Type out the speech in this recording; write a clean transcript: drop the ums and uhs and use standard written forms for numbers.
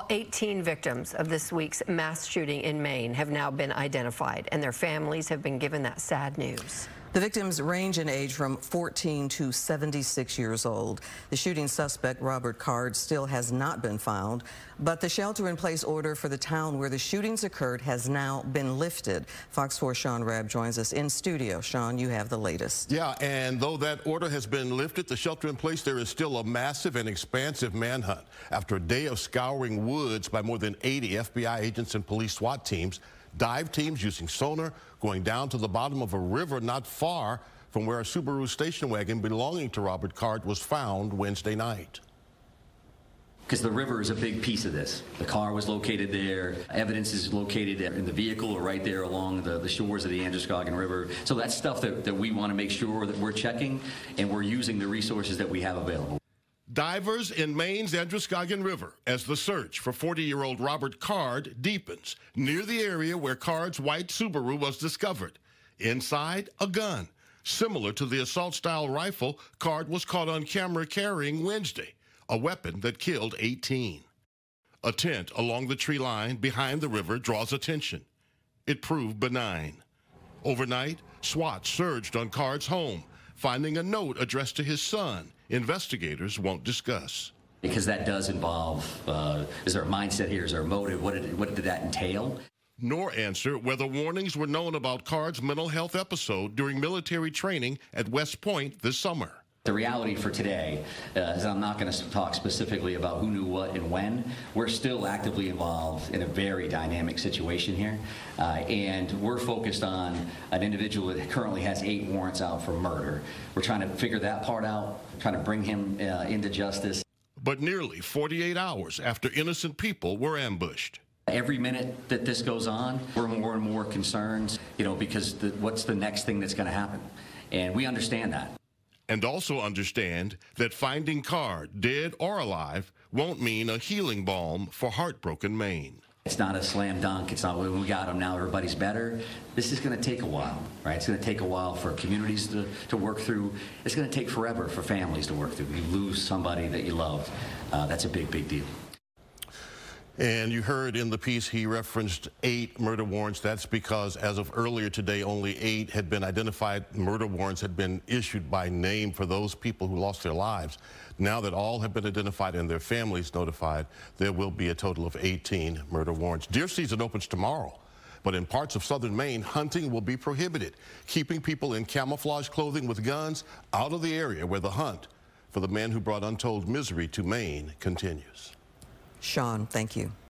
All 18 victims of this week's mass shooting in Maine have now been identified, and their families have been given that sad news. The victims range in age from 14 to 76 years old. The shooting suspect, Robert Card, still has not been found, but the shelter-in-place order for the town where the shootings occurred has now been lifted. Fox 4's Sean Rabb joins us in studio. Sean, you have the latest. Yeah, and though that order has been lifted, the shelter-in-place, there is still a massive and expansive manhunt. After a day of scouring woods by more than 80 FBI agents and police SWAT teams, dive teams using sonar going down to the bottom of a river not far from where a Subaru station wagon belonging to Robert Card was found Wednesday night. Because the river is a big piece of this. The car was located there. Evidence is located in the vehicle or right there along the shores of the Androscoggin River. So that's stuff that we want to make sure that we're checking and we're using the resources that we have available. Divers in Maine's Androscoggin River as the search for 40-year-old Robert Card deepens near the area where Card's white Subaru was discovered. Inside, a gun, similar to the assault-style rifle Card was caught on camera carrying Wednesday, a weapon that killed 18. A tent along the tree line behind the river draws attention. It proved benign. Overnight, SWAT surged on Card's home, finding a note addressed to his son. Investigators won't discuss. Because that does involve, is there a mindset here? Is there a motive? What did that entail? Nor answer whether warnings were known about Card's mental health episode during military training at West Point this summer. The reality for today is I'm not going to talk specifically about who knew what and when. We're still actively involved in a very dynamic situation here, and we're focused on an individual that currently has 8 warrants out for murder. We're trying to figure that part out, trying to bring him into justice. But nearly 48 hours after innocent people were ambushed. Every minute that this goes on, we're more and more concerned, because what's the next thing that's going to happen? And we understand that. And also understand that finding Card, dead or alive, won't mean a healing balm for heartbroken Maine. It's not a slam dunk. It's not when we got him, now everybody's better. This is going to take a while, right? It's going to take a while for communities to work through. It's going to take forever for families to work through. You lose somebody that you loved. That's a big, big deal. And you heard in the piece he referenced 8 murder warrants. That's because as of earlier today, only 8 had been identified. Murder warrants had been issued by name for those people who lost their lives. Now that all have been identified and their families notified, there will be a total of 18 murder warrants. Deer season opens tomorrow, but in parts of southern Maine, hunting will be prohibited, keeping people in camouflage clothing with guns out of the area where the hunt for the man who brought untold misery to Maine continues. Sean, thank you.